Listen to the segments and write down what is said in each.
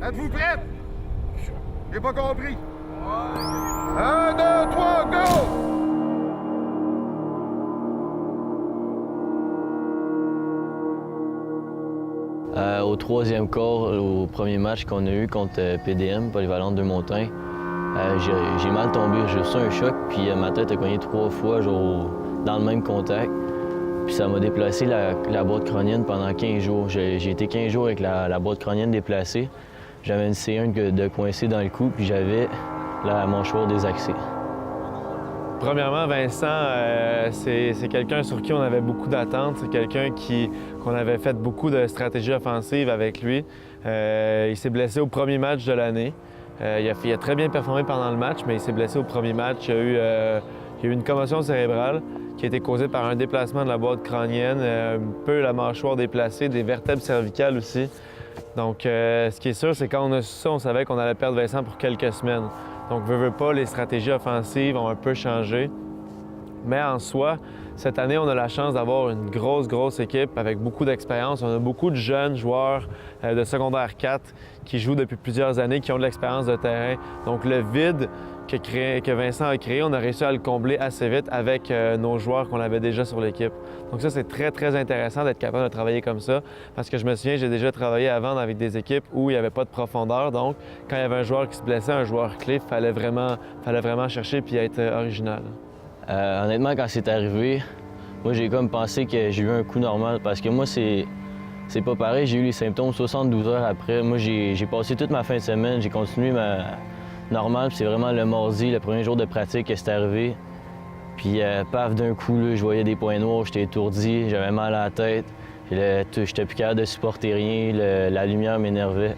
Êtes-vous prêts? J'ai pas compris. 1, 2, 3, go! Au troisième quart, au premier match qu'on a eu contre PDM, Polyvalente de Montagne, j'ai mal tombé. J'ai reçu un choc, puis ma tête a cogné 3 fois genre, dans le même contact. Puis ça m'a déplacé la boîte crânienne pendant 15 jours. J'ai été 15 jours avec la boîte crânienne déplacée. J'avais une C1 de coincée dans le cou, puis j'avais la mâchoire désaxée. Premièrement, Vincent, c'est quelqu'un sur qui on avait beaucoup d'attentes. C'est quelqu'un qu'on avait fait beaucoup de stratégies offensives avec lui. Il s'est blessé au premier match de l'année. Il a très bien performé pendant le match, mais il s'est blessé au premier match. Il y a eu une commotion cérébrale qui a été causée par un déplacement de la boîte crânienne, un peu la mâchoire déplacée, des vertèbres cervicales aussi. Donc, ce qui est sûr, c'est quand on a su ça, on savait qu'on allait perdre Vincent pour quelques semaines. Donc, veut pas, les stratégies offensives ont un peu changé. Mais en soi, cette année, on a la chance d'avoir une grosse équipe avec beaucoup d'expérience. On a beaucoup de jeunes joueurs de secondaire 4 qui jouent depuis plusieurs années, qui ont de l'expérience de terrain. Donc, le vide que Vincent a créé, on a réussi à le combler assez vite avec nos joueurs qu'on avait déjà sur l'équipe. Donc ça, c'est très intéressant d'être capable de travailler comme ça parce que je me souviens, j'ai déjà travaillé avant avec des équipes où il n'y avait pas de profondeur. Donc, quand il y avait un joueur qui se blessait, un joueur clé, il fallait vraiment chercher puis être original. Honnêtement, quand c'est arrivé, moi, j'ai comme pensé que j'ai eu un coup normal parce que moi, c'est pas pareil. J'ai eu les symptômes 72 heures après. Moi, j'ai passé toute ma fin de semaine, j'ai continué normal, puis c'est vraiment le mardi, le premier jour de pratique que c'est arrivé. Puis paf, d'un coup, là, je voyais des points noirs, j'étais étourdi, j'avais mal à la tête. J'étais plus capable de supporter rien, la lumière m'énervait.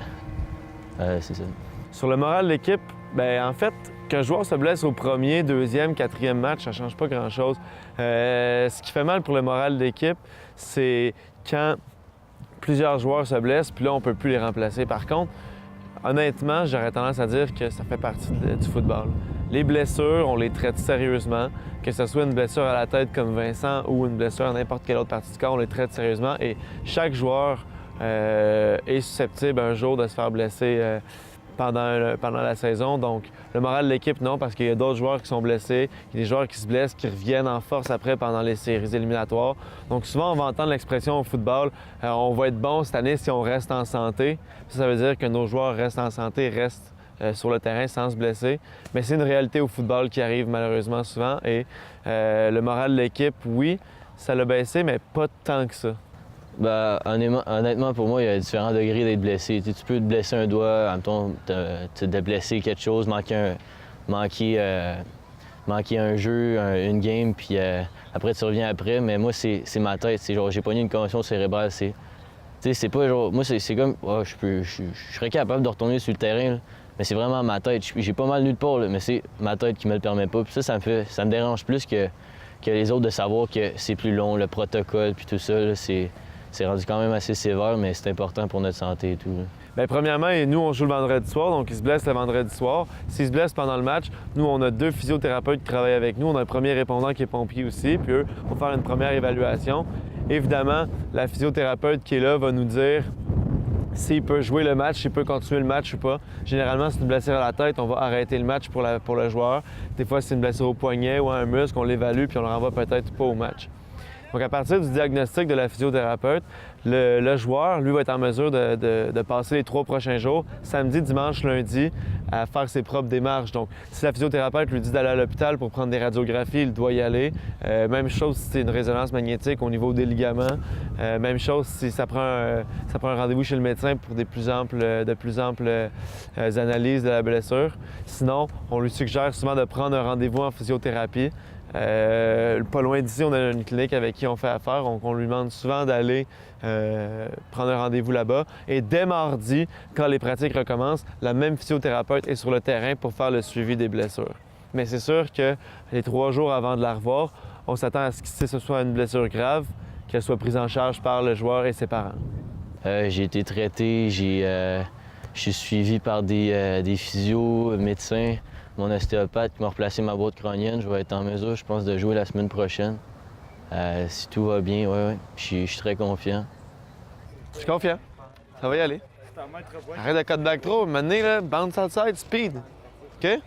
C'est ça. Sur le moral de l'équipe, bien, en fait, qu'un joueur se blesse au premier, deuxième, quatrième match, ça ne change pas grand-chose. Ce qui fait mal pour le moral de l'équipe, c'est quand plusieurs joueurs se blessent, puis là, on ne peut plus les remplacer. Par contre, honnêtement, j'aurais tendance à dire que ça fait partie du football. Les blessures, on les traite sérieusement. Que ce soit une blessure à la tête comme Vincent ou une blessure à n'importe quelle autre partie du corps, on les traite sérieusement. Et chaque joueur est susceptible un jour de se faire blesser pendant la saison. Donc, le moral de l'équipe, non, parce qu'il y a d'autres joueurs qui sont blessés. Il y a des joueurs qui se blessent, qui reviennent en force après pendant les séries éliminatoires. Donc, souvent, on va entendre l'expression au football, on va être bon cette année si on reste en santé. Ça veut dire que nos joueurs restent en santé, restent sur le terrain sans se blesser. Mais c'est une réalité au football qui arrive malheureusement souvent. Et le moral de l'équipe, oui, ça l'a baissé, mais pas tant que ça. Ben, honnêtement, pour moi, il y a différents degrés d'être blessé. Tu peux te blesser un doigt, admettons, te blesser quelque chose, manquer un jeu, une game, puis après, tu reviens après. Mais moi, c'est ma tête. C'est genre, j'ai pogné une commotion cérébrale. C'est pas genre... Moi, c'est comme... Oh, je serais capable de retourner sur le terrain, là, mais c'est vraiment ma tête. J'ai pas mal nulle part, là, mais c'est ma tête qui me le permet pas. Puis ça me dérange plus que les autres de savoir que c'est plus long, le protocole, puis tout ça, là, c'est rendu quand même assez sévère, mais c'est important pour notre santé et tout. Là. Bien, premièrement, nous, on joue le vendredi soir, donc ils se blessent le vendredi soir. S'ils se blessent pendant le match, nous, on a 2 physiothérapeutes qui travaillent avec nous. On a un premier répondant qui est pompier aussi, puis eux vont faire une première évaluation. Évidemment, la physiothérapeute qui est là va nous dire s'il peut jouer le match, s'il peut continuer le match ou pas. Généralement, c'est une blessure à la tête, on va arrêter le match pour le joueur. Des fois, c'est une blessure au poignet ou à un muscle, on l'évalue puis on le renvoie peut-être pas au match. Donc, à partir du diagnostic de la physiothérapeute, le joueur, lui, va être en mesure de passer les 3 prochains jours, samedi, dimanche, lundi, à faire ses propres démarches. Donc, si la physiothérapeute lui dit d'aller à l'hôpital pour prendre des radiographies, il doit y aller. Même chose si c'est une résonance magnétique au niveau des ligaments. Même chose si ça prend un rendez-vous chez le médecin pour de plus amples analyses de la blessure. Sinon, on lui suggère souvent de prendre un rendez-vous en physiothérapie. Pas loin d'ici, on a une clinique avec qui on fait affaire, donc on lui demande souvent d'aller prendre un rendez-vous là-bas. Et dès mardi, quand les pratiques recommencent, la même physiothérapeute est sur le terrain pour faire le suivi des blessures. Mais c'est sûr que les 3 jours avant de la revoir, on s'attend à ce que ce soit une blessure grave, qu'elle soit prise en charge par le joueur et ses parents. J'ai été traité, je suis suivi par des physios, médecins. Mon ostéopathe qui m'a replacé ma boîte crânienne. Je vais être en mesure, je pense, de jouer la semaine prochaine. Si tout va bien, ouais. Je suis très confiant. Je suis confiant. Ça va y aller. Arrête de cut back trop. Maintenant, là, bounce outside, speed. OK?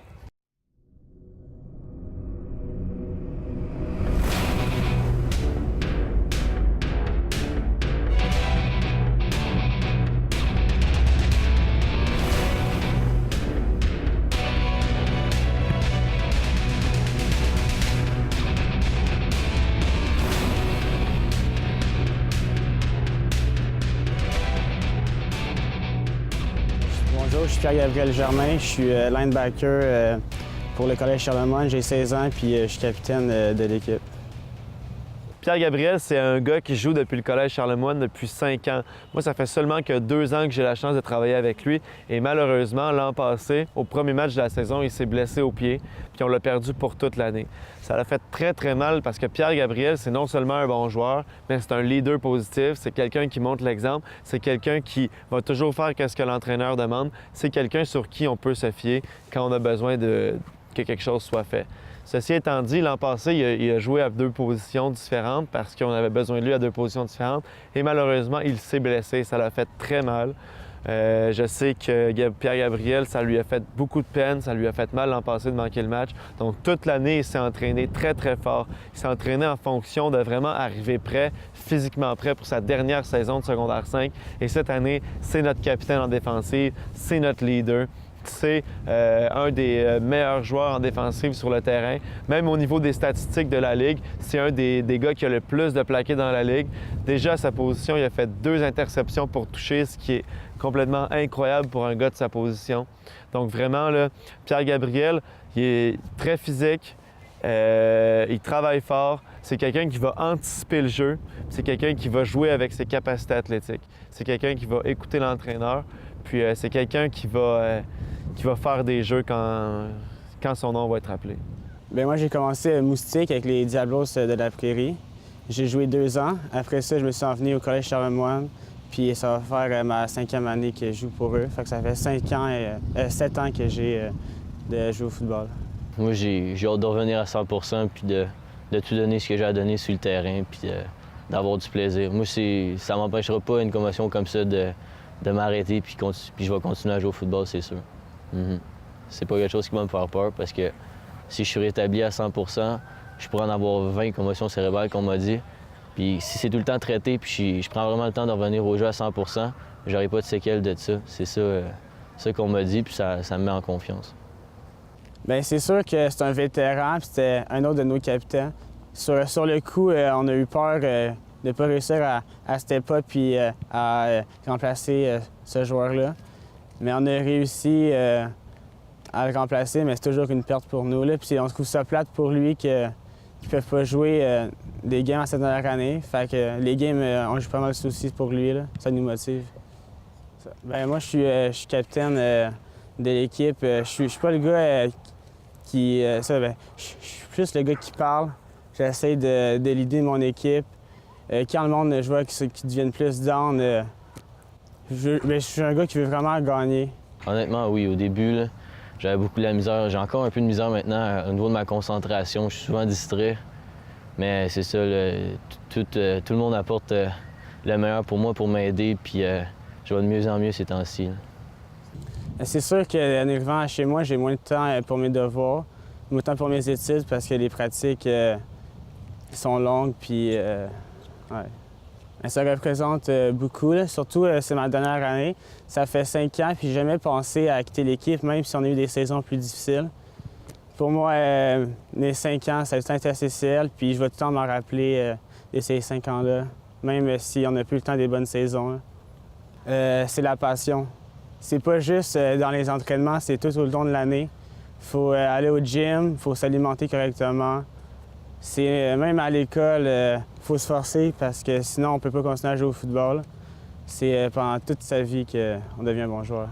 Bonjour, je suis Pierre-Gabriel Germain, je suis linebacker pour le Collège Charlemagne, j'ai 16 ans puis je suis capitaine de l'équipe. Pierre-Gabriel, c'est un gars qui joue depuis le Collège Charlemagne depuis 5 ans. Moi, ça fait seulement que 2 ans que j'ai la chance de travailler avec lui. Et malheureusement, l'an passé, au premier match de la saison, il s'est blessé au pied, puis on l'a perdu pour toute l'année. Ça l'a fait très, très mal parce que Pierre-Gabriel, c'est non seulement un bon joueur, mais c'est un leader positif, c'est quelqu'un qui montre l'exemple, c'est quelqu'un qui va toujours faire ce que l'entraîneur demande, c'est quelqu'un sur qui on peut se fier quand on a besoin que quelque chose soit fait. Ceci étant dit, l'an passé, il a joué à 2 positions différentes parce qu'on avait besoin de lui à 2 positions différentes. Et malheureusement, il s'est blessé. Ça l'a fait très mal. Je sais que Pierre-Gabriel, ça lui a fait beaucoup de peine. Ça lui a fait mal l'an passé de manquer le match. Donc, toute l'année, il s'est entraîné très, très fort. Il s'est entraîné en fonction de vraiment arriver prêt, physiquement prêt pour sa dernière saison de secondaire 5. Et cette année, c'est notre capitaine en défensive, c'est notre leader. C'est un des meilleurs joueurs en défensive sur le terrain. Même au niveau des statistiques de la Ligue, c'est un des gars qui a le plus de plaqués dans la Ligue. Déjà à sa position, il a fait 2 interceptions pour toucher, ce qui est complètement incroyable pour un gars de sa position. Donc vraiment, là, Pierre-Gabriel, il est très physique, il travaille fort. C'est quelqu'un qui va anticiper le jeu. C'est quelqu'un qui va jouer avec ses capacités athlétiques. C'est quelqu'un qui va écouter l'entraîneur. Puis c'est quelqu'un qui va faire des jeux quand son nom va être appelé. Bien, moi, j'ai commencé moustique avec les Diablos de la Prairie. J'ai joué 2 ans. Après ça, je me suis envenu au Collège Charlemagne. Puis ça va faire ma 5e année que je joue pour eux. Fait que ça fait 7 ans que j'ai de jouer au football. Moi, j'ai hâte de revenir à 100 % puis de tout donner ce que j'ai à donner sur le terrain puis d'avoir du plaisir. Moi, ça ne m'empêchera pas une commotion comme ça de m'arrêter puis je vais continuer à jouer au football, c'est sûr. C'est pas quelque chose qui va me faire peur parce que si je suis rétabli à 100 % je pourrais en avoir 20 commotions cérébrales qu'on m'a dit. Puis si c'est tout le temps traité puis je prends vraiment le temps de revenir au jeu à 100 % j'aurai pas de séquelles de ça. C'est ça qu'on m'a dit puis ça me met en confiance. Bien, c'est sûr que c'est un vétéran puis c'était un autre de nos capitaines. Sur le coup, on a eu peur de ne pas réussir à step up puis à remplacer ce joueur-là. Mais on a réussi à le remplacer, mais c'est toujours une perte pour nous. Là. Puis on se trouve ça plate pour lui qu'il ne peut pas jouer des games à cette dernière année. Fait que les games, on joue pas mal de soucis pour lui. Là. Ça nous motive. Bien, moi, je suis capitaine de l'équipe. Je suis pas le gars qui... je suis plus le gars qui parle. J'essaie de l'idée de mon équipe. Quand le monde, je vois qu'ils deviennent plus down, je suis un gars qui veut vraiment gagner. Honnêtement, oui. Au début, j'avais beaucoup de la misère. J'ai encore un peu de misère maintenant au niveau de ma concentration. Je suis souvent distrait. Mais c'est ça, tout le monde apporte le meilleur pour moi, pour m'aider. Puis je vais de mieux en mieux ces temps-ci. C'est sûr qu'en arrivant chez moi, j'ai moins de temps pour mes devoirs, moins de temps pour mes études parce que les pratiques sont longues. Puis, ouais. Ça représente beaucoup, là. Surtout c'est ma dernière année. Ça fait 5 ans, puis j'ai jamais pensé à quitter l'équipe, même si on a eu des saisons plus difficiles. Pour moi, mes 5 ans, ça a été assez CCL, puis je vais tout le temps m'en rappeler de ces 5 ans-là, même si on n'a plus le temps des bonnes saisons. C'est la passion. C'est pas juste dans les entraînements, c'est tout au long de l'année. Il faut aller au gym, il faut s'alimenter correctement. C'est même à l'école, il faut se forcer parce que sinon on ne peut pas continuer à jouer au football. C'est pendant toute sa vie qu'on devient un bon joueur.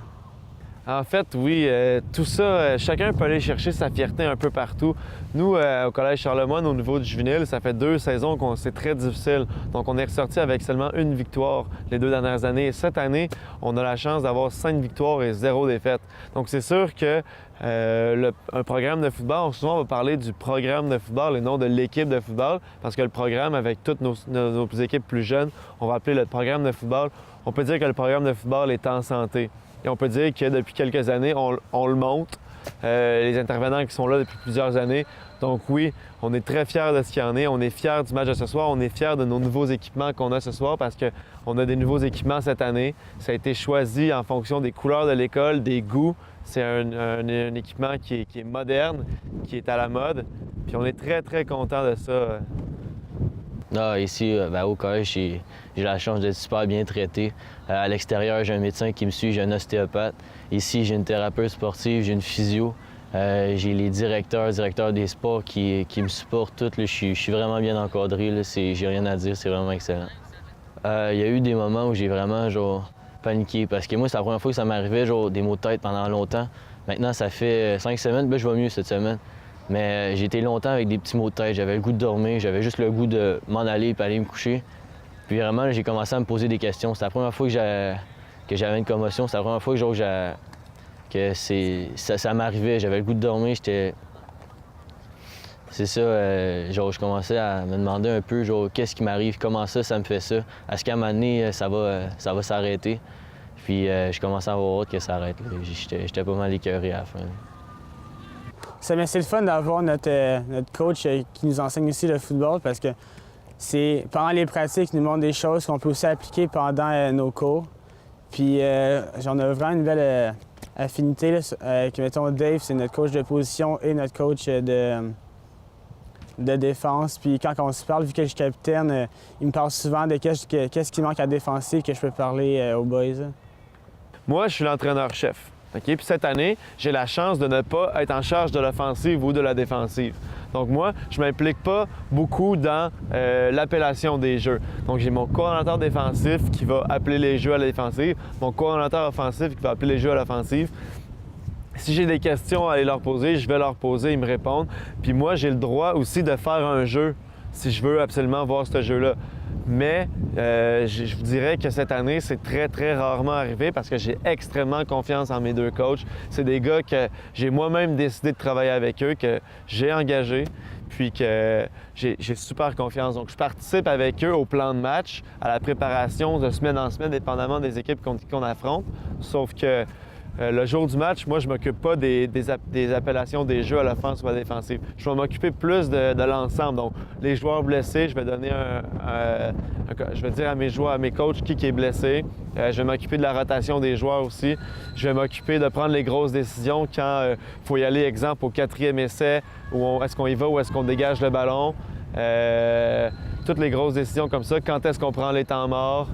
En fait, oui, tout ça, chacun peut aller chercher sa fierté un peu partout. Nous, au Collège Charlemagne, au niveau du juvénile, ça fait 2 saisons qu'on c'est très difficile. Donc, on est ressorti avec seulement 1 victoire les 2 dernières années. Et cette année, on a la chance d'avoir 5 victoires et 0 défaite. Donc, c'est sûr que un programme de football, souvent on va parler du programme de football et non de l'équipe de football, parce que le programme, avec toutes nos équipes plus jeunes, on va appeler le programme de football. On peut dire que le programme de football est en santé. Et on peut dire que depuis quelques années, on le monte. Les intervenants qui sont là depuis plusieurs années. Donc oui, on est très fiers de ce qu'il y en est. On est fiers du match de ce soir. On est fiers de nos nouveaux équipements qu'on a ce soir parce qu'on a des nouveaux équipements cette année. Ça a été choisi en fonction des couleurs de l'école, des goûts. C'est un équipement qui est moderne, qui est à la mode. Puis on est très, très contents de ça. Ah, ici, au collège, j'ai la chance d'être super bien traité. À l'extérieur, j'ai un médecin qui me suit, j'ai un ostéopathe. Ici, j'ai une thérapeute sportive, j'ai une physio. J'ai les directeurs des sports qui me supportent tous. Je suis vraiment bien encadré. J'ai rien à dire, c'est vraiment excellent. Il y a eu des moments où j'ai vraiment paniqué parce que moi, c'est la première fois que ça m'arrivait, des maux de tête pendant longtemps. Maintenant, ça fait 5 semaines, je vais mieux cette semaine. Mais j'ai été longtemps avec des petits maux de tête. J'avais le goût de dormir, j'avais juste le goût de m'en aller et aller me coucher. Puis vraiment, j'ai commencé à me poser des questions. C'est la première fois que j'avais une commotion. C'est la première fois que ça m'arrivait. J'avais le goût de dormir. C'est ça, je commençais à me demander un peu, qu'est-ce qui m'arrive, comment ça me fait ça. Est-ce qu'à un moment donné, ça va s'arrêter? Puis je commençais à avoir hâte que ça arrête. J'étais pas mal écœuré à la fin. C'est le fun d'avoir notre coach qui nous enseigne aussi le football parce que pendant les pratiques, il nous montre des choses qu'on peut aussi appliquer pendant nos cours. Puis on a vraiment une belle affinité là, mettons, Dave, c'est notre coach de position et notre coach de défense. Puis quand on se parle, vu que je suis capitaine, il me parle souvent de qu'est-ce qui manque à défensive que je peux parler aux boys. Là. Moi, je suis l'entraîneur-chef. Okay? Puis cette année, j'ai la chance de ne pas être en charge de l'offensive ou de la défensive. Donc moi, je ne m'implique pas beaucoup dans l'appellation des jeux. Donc j'ai mon coordonnateur défensif qui va appeler les jeux à la défensive, mon coordonnateur offensif qui va appeler les jeux à l'offensive. Si j'ai des questions à aller leur poser, je vais leur poser, ils me répondent. Puis moi, j'ai le droit aussi de faire un jeu si je veux absolument voir ce jeu-là. Mais je vous dirais que cette année, c'est très, très rarement arrivé parce que j'ai extrêmement confiance en mes 2 coachs. C'est des gars que j'ai moi-même décidé de travailler avec eux, que j'ai engagés, puis que j'ai super confiance. Donc, je participe avec eux au plan de match, à la préparation de semaine en semaine, dépendamment des équipes qu'on affronte. Sauf que le jour du match, moi, je ne m'occupe pas des appellations des jeux à l'offense ou à la défensive. Je vais m'occuper plus de l'ensemble. Donc, les joueurs blessés, je vais donner je vais dire à mes joueurs, à mes coachs qui est blessé. Je vais m'occuper de la rotation des joueurs aussi. Je vais m'occuper de prendre les grosses décisions quand il faut y aller, exemple, au 4e essai, où est-ce qu'on y va ou est-ce qu'on dégage le ballon. Toutes les grosses décisions comme ça. Quand est-ce qu'on prend les temps morts?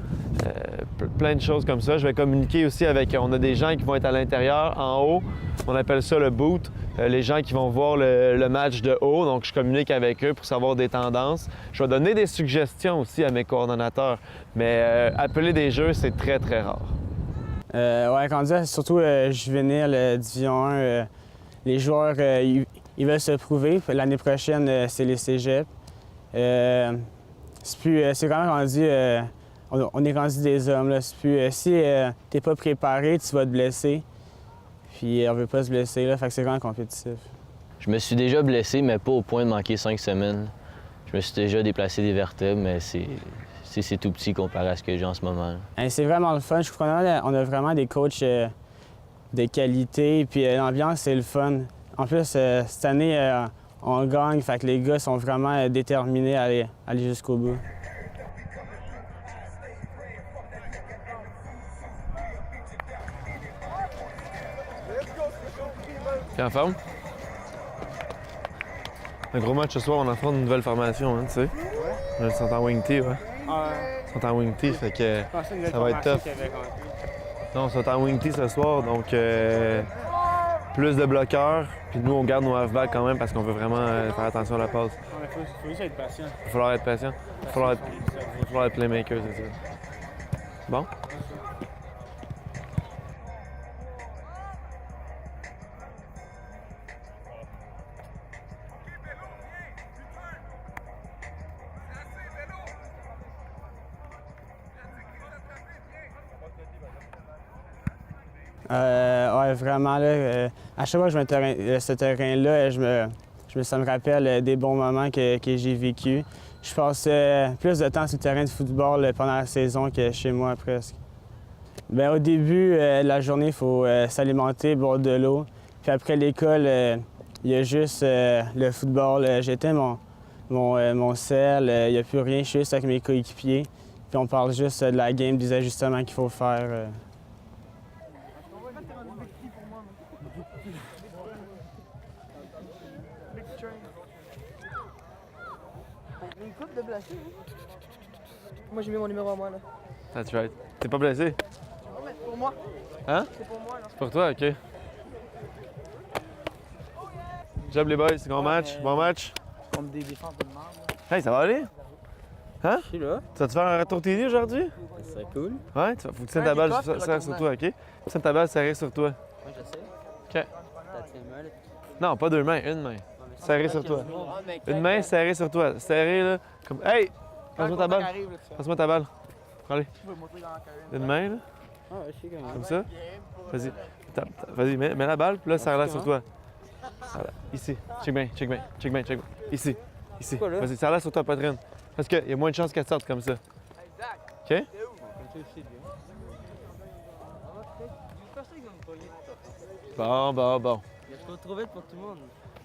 Plein de choses comme ça. Je vais communiquer aussi on a des gens qui vont être à l'intérieur, en haut. On appelle ça le boot. Les gens qui vont voir le match de haut. Donc, je communique avec eux pour savoir des tendances. Je vais donner des suggestions aussi à mes coordonnateurs. Mais appeler des jeux, c'est très, très rare. Ouais, quand on dit surtout juvénile, Division 1, les joueurs, ils veulent se prouver. L'année prochaine, c'est les cégeps. C'est quand même rendu... on est rendu des hommes. Là. Si t'es pas préparé, tu vas te blesser. Puis on veut pas se blesser, là, fait que c'est vraiment compétitif. Je me suis déjà blessé, mais pas au point de manquer 5 semaines. Je me suis déjà déplacé des vertèbres, mais c'est tout petit comparé à ce que j'ai en ce moment. C'est vraiment le fun. Je trouve qu'on a vraiment des coachs de qualité, puis l'ambiance, c'est le fun. En plus, cette année, on gagne, fait que les gars sont vraiment déterminés à aller jusqu'au bout. T'es en forme? Un gros match ce soir, on affronte une nouvelle formation, hein, tu sais. Ouais. Ils sont en wing tee, ouais. Ils sont en wing tee, fait que ça va être tough. Non, ils sont en wing tee ce soir, donc plus de bloqueurs. Puis nous, on garde nos halfbacks quand même parce qu'on veut vraiment faire attention à la passe. Il faut juste être patient. Il va falloir être patient. Il va falloir être playmaker, c'est ça. Bon? Ouais, vraiment, là, à chaque fois que je vais ce terrain-là, ça me rappelle des bons moments que j'ai vécus. Je passe plus de temps sur le terrain de football pendant la saison que chez moi, presque. Bien, au début de la journée, il faut s'alimenter, boire de l'eau. Puis après l'école, il y a juste le football. J'éteins mon sel, il n'y a plus rien, je suis juste avec mes coéquipiers. Puis on parle juste de la game, des ajustements qu'il faut faire. Une coupe de blessés. Moi, j'ai mis mon numéro à moi, là. That's right. T'es pas blessé? Non, mais c'est pour moi. Hein? C'est pour moi, là. C'est pour toi, OK. Job les boys, bon match, bon match. Comme des défenses de merde. Hey, ça va aller? Hein? Je suis là. Tu vas-te faire un retour TD aujourd'hui? C'est cool. Ouais, faut que tu tiennes ta balle serrée sur toi, OK? Tu tiennes ta balle serrée sur toi. Moi, je sais. OK. T'as tes mains, là. Non, pas deux mains, une main. Serrée sur toi. Une main serrée sur toi. Serrée, là. Comme... Hey! Passe-moi ta balle. Passe-moi ta balle. Prends-les. Une main, là. Ah, ouais, je sais comment. Comme ça. Vas-y. Vas-y, mets la balle, puis là, serre-la sur toi. Ici. Check bien, check bien, check bien, check bien. Ici. Ici. Vas-y, serre-la sur ta poitrine. Parce qu'il y a moins de chances qu'elle sorte comme ça. OK? Bon. Il faut trop vite pour tout le monde.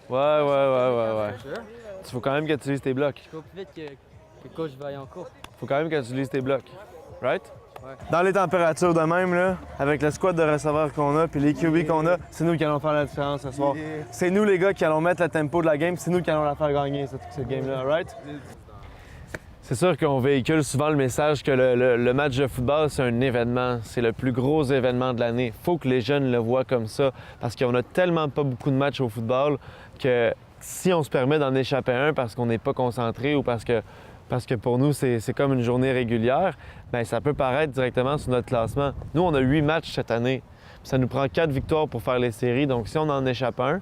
Ouais. Il faut quand même que tu utilises tes blocs. Je cours plus vite que le coach va en cours. Faut quand même que tu utilises tes blocs. Right? Ouais. Dans les températures de même, là, avec le squad de receveurs qu'on a puis les QB qu'on a, c'est nous qui allons faire la différence ce soir. C'est nous, les gars, qui allons mettre le tempo de la game. C'est nous qui allons la faire gagner, cette game-là. Right? C'est sûr qu'on véhicule souvent le message que le match de football, c'est un événement. C'est le plus gros événement de l'année. Il faut que les jeunes le voient comme ça parce qu'on a tellement pas beaucoup de matchs au football que si on se permet d'en échapper un parce qu'on n'est pas concentré ou parce que pour nous, c'est comme une journée régulière, bien, ça peut paraître directement sur notre classement. Nous, on a 8 matchs cette année. Ça nous prend 4 victoires pour faire les séries. Donc, si on en échappe un,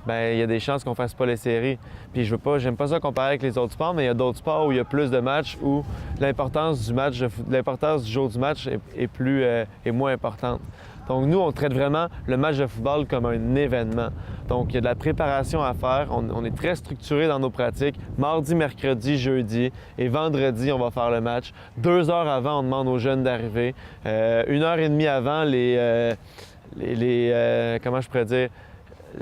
bien, il y a des chances qu'on ne fasse pas les séries. Puis j'aime pas ça comparer avec les autres sports, mais il y a d'autres sports où il y a plus de matchs, où l'importance du jour du match est moins importante. Donc nous, on traite vraiment le match de football comme un événement. Donc il y a de la préparation à faire. On est très structuré dans nos pratiques. Mardi, mercredi, jeudi et vendredi, on va faire le match. 2 heures avant, on demande aux jeunes d'arriver. 1h30 avant, comment je pourrais dire,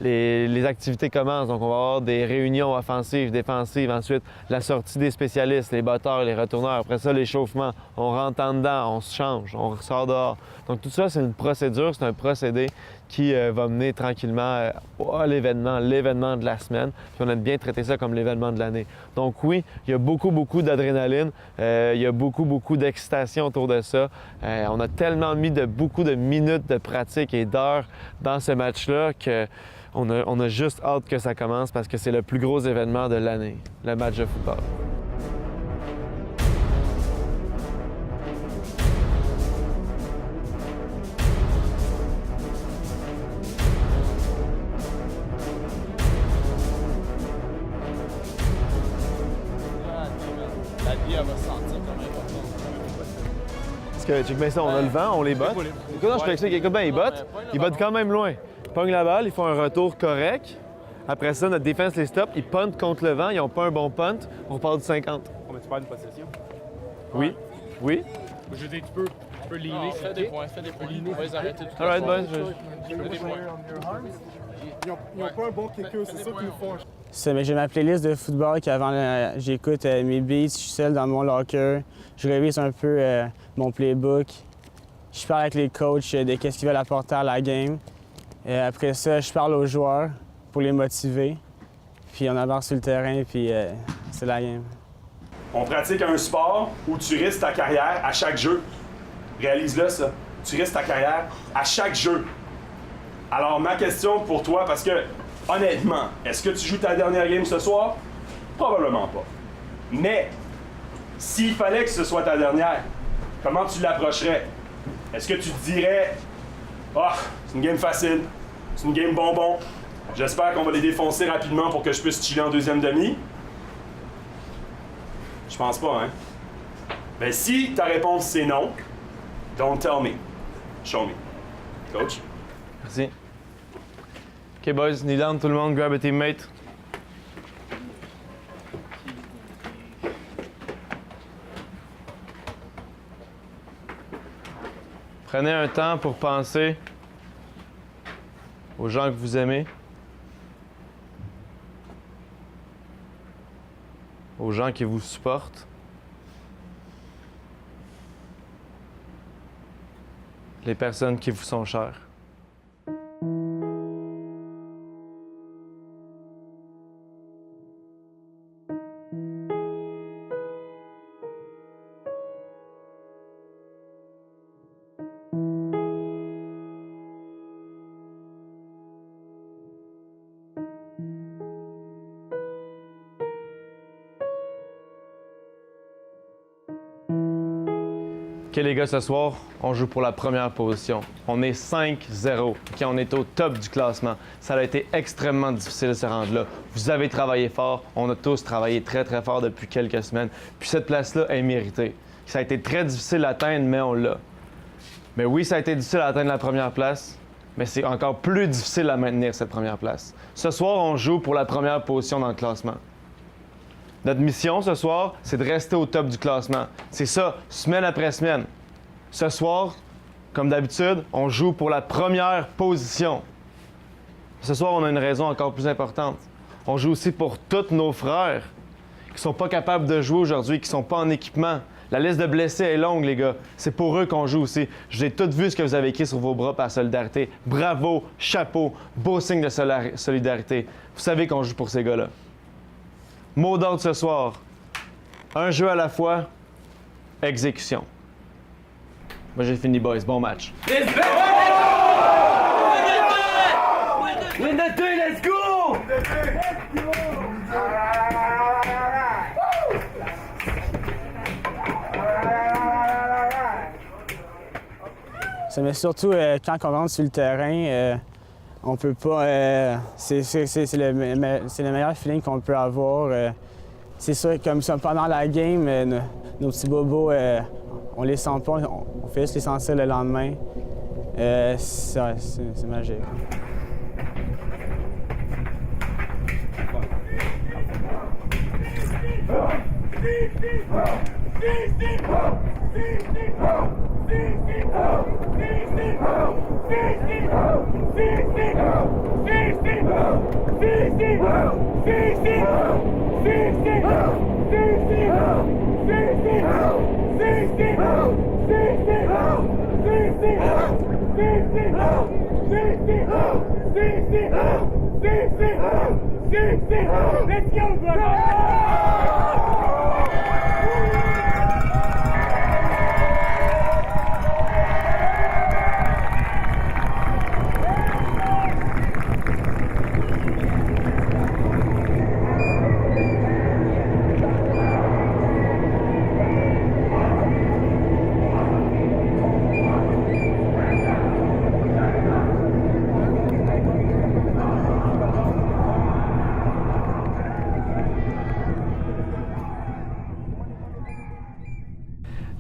les activités commencent. Donc, on va avoir des réunions offensives, défensives. Ensuite, la sortie des spécialistes, les batteurs, les retourneurs. Après ça, l'échauffement. On rentre en dedans, on se change, on ressort dehors. Donc, tout ça, c'est une procédure, c'est un procédé qui va mener tranquillement à l'événement de la semaine. Puis on a bien traité ça comme l'événement de l'année. Donc oui, il y a beaucoup d'adrénaline, il y a beaucoup d'excitation autour de ça. On a tellement mis beaucoup de minutes de pratique et d'heures dans ce match-là qu'on a juste hâte que ça commence parce que c'est le plus gros événement de l'année, le match de football. Parce que, check bien ça, on a le vent, on les botte. Écoute, je t'explique, écoute bien, ils bottent quand même loin. Ils pognent la balle, ils font un retour correct. Après ça, notre défense les stoppe, ils puntent contre le vent, ils n'ont pas un bon punt, on repart du 50. Mais tu perds une possession. Oui. Oui. Je veux dire, tu peux leaner. Fais des points. On va les arrêter tout All right, boys. Fais des points. Ils n'ont pas un bon kicker, c'est ça qu'ils nous font. J'ai ma playlist de football qu'avant, j'écoute mes beats, je suis seul dans mon locker. Je révise un peu mon playbook. Je parle avec les coachs de qu'est-ce qu'ils veulent apporter à la game. Après ça, je parle aux joueurs pour les motiver. Puis on avance sur le terrain, puis c'est la game. On pratique un sport où tu risques ta carrière à chaque jeu. Réalise-le, ça. Tu risques ta carrière à chaque jeu. Alors, ma question pour toi, parce que, honnêtement, est-ce que tu joues ta dernière game ce soir? Probablement pas. Mais, s'il fallait que ce soit ta dernière, comment tu l'approcherais? Est-ce que tu te dirais, ah, c'est une game facile, c'est une game bonbon, j'espère qu'on va les défoncer rapidement pour que je puisse chiller en deuxième demi? Je pense pas, hein? Ben, si ta réponse c'est non, don't tell me. Show me. Coach? Merci. OK, boys, knee down, tout le monde, grab a teammate. Prenez un temps pour penser aux gens que vous aimez, aux gens qui vous supportent, les personnes qui vous sont chères. OK, les gars, ce soir, on joue pour la première position. On est 5-0. OK, on est au top du classement. Ça a été extrêmement difficile de se rendre là. Vous avez travaillé fort. On a tous travaillé très, très fort depuis quelques semaines. Puis cette place-là est méritée. Ça a été très difficile à atteindre, mais on l'a. Mais oui, ça a été difficile à atteindre la première place, mais c'est encore plus difficile à maintenir cette première place. Ce soir, on joue pour la première position dans le classement. Notre mission ce soir, c'est de rester au top du classement. C'est ça, semaine après semaine. Ce soir, comme d'habitude, on joue pour la première position. Ce soir, on a une raison encore plus importante. On joue aussi pour tous nos frères qui ne sont pas capables de jouer aujourd'hui, qui ne sont pas en équipement. La liste de blessés est longue, les gars. C'est pour eux qu'on joue aussi. Je vous ai tout vu ce que vous avez écrit sur vos bras par solidarité. Bravo, chapeau, beau signe de solidarité. Vous savez qu'on joue pour ces gars-là. Mot d'ordre ce soir, un jeu à la fois, exécution. Moi j'ai fini, boys. Bon match. Win the day, let's go! Mais surtout, quand on rentre sur le terrain, on peut pas. C'est le meilleur feeling qu'on peut avoir. C'est sûr, comme ça, pendant la game, nos petits bobos, on les sent pas, on fait juste les sentir le lendemain. C'est magique. Let's go, brother!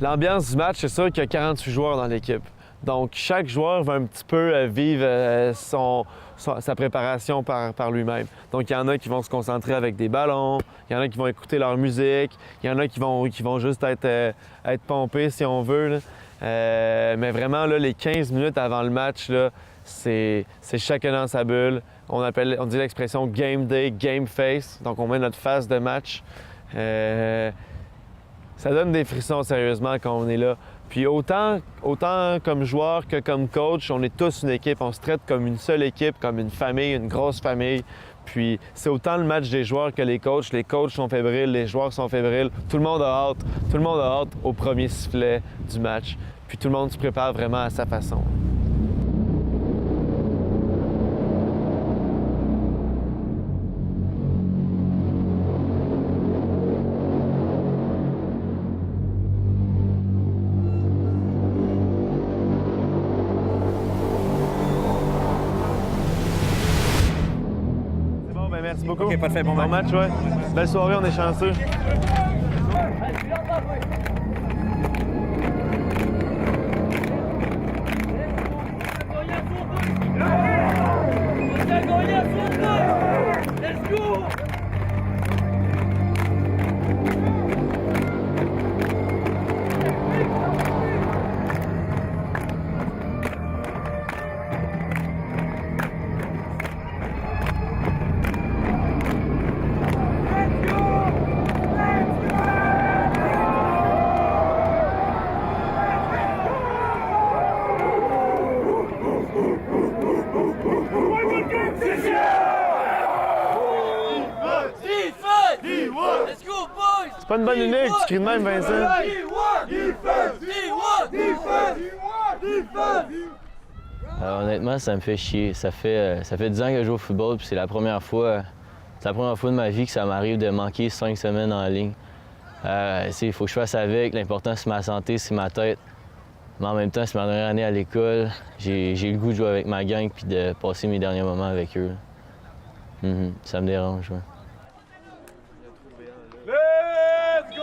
L'ambiance du match, c'est sûr qu'il y a 48 joueurs dans l'équipe. Donc, chaque joueur va un petit peu vivre sa préparation par lui-même. Donc, il y en a qui vont se concentrer avec des ballons, il y en a qui vont écouter leur musique, il y en a qui vont juste être pompés, si on veut. Là. Mais vraiment, là, les 15 minutes avant le match, là, c'est chacun dans sa bulle. On dit l'expression « game day, game face ». Donc, on met notre face de match. Ça donne des frissons, sérieusement, quand on est là. Puis autant comme joueur que comme coach, on est tous une équipe. On se traite comme une seule équipe, comme une famille, une grosse famille. Puis c'est autant le match des joueurs que les coachs. Les coachs sont fébriles, les joueurs sont fébriles. Tout le monde a hâte. Tout le monde a hâte au premier sifflet du match. Puis tout le monde se prépare vraiment à sa façon. Merci beaucoup. OK, parfait. Bon match, ouais. Belle soirée, on est chanceux. Allez, pas une bonne unique, tu cries de même, Vincent. Honnêtement, ça me fait chier. Ça fait 10 ans que je joue au football, puis c'est la première fois de ma vie que ça m'arrive de manquer 5 semaines en ligne. Il faut que je fasse avec. L'important, c'est ma santé, c'est ma tête. Mais en même temps, c'est ma dernière année à l'école. J'ai le goût de jouer avec ma gang puis de passer mes derniers moments avec eux. Ça me dérange, ouais. Let's go!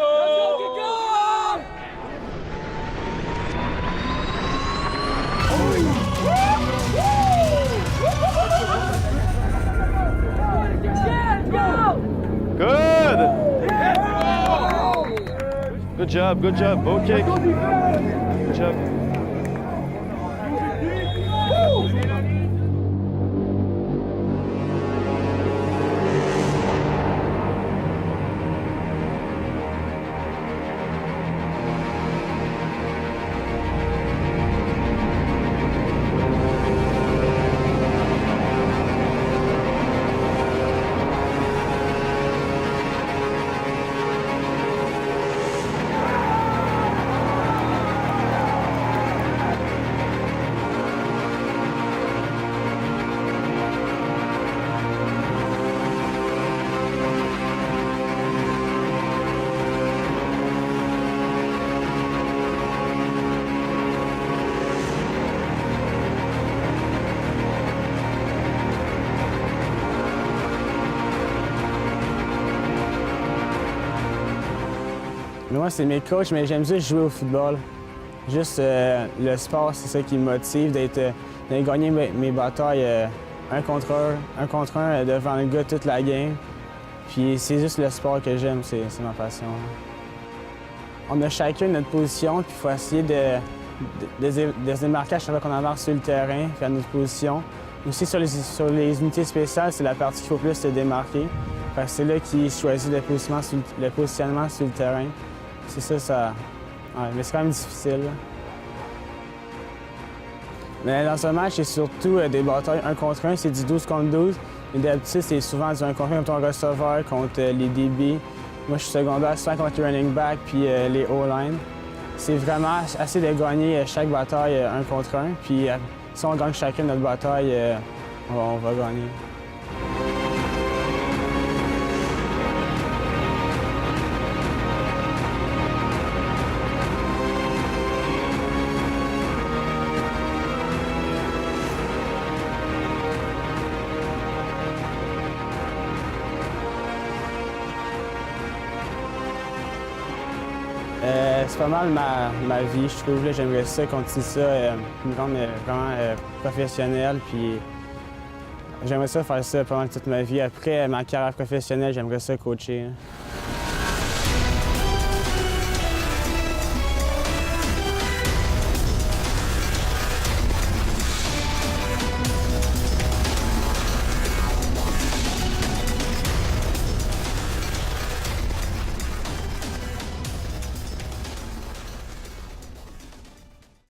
Good! Good job, good job. Beau kick. Good job. Moi, c'est mes coachs, mais j'aime juste jouer au football. Juste le sport, c'est ça qui me motive, d'aller gagner mes batailles un contre un devant le gars toute la game. Puis c'est juste le sport que j'aime, c'est ma passion. On a chacun notre position, puis il faut essayer de se démarquer à chaque fois qu'on embarque sur le terrain, faire notre position. Aussi sur les unités spéciales, c'est la partie qu'il faut plus se démarquer. C'est là qu'ils choisissent le positionnement sur le terrain. C'est ça. Ouais, mais c'est quand même difficile. Mais dans ce match, c'est surtout des batailles 1 contre 1, c'est du 12 contre 12. Mais d'habitude, c'est souvent du 1 contre 1 contre ton receveur, contre les DB. Moi, je suis secondaire, souvent contre les running back puis les O-line. C'est vraiment assez de gagner chaque bataille 1 contre 1. Puis si on gagne chacune notre bataille, on va gagner. C'est pas mal ma vie, je trouve. J'aimerais ça, continuer ça, me rendre vraiment professionnel. Puis j'aimerais ça faire ça pendant toute ma vie. Après ma carrière professionnelle, j'aimerais ça coacher.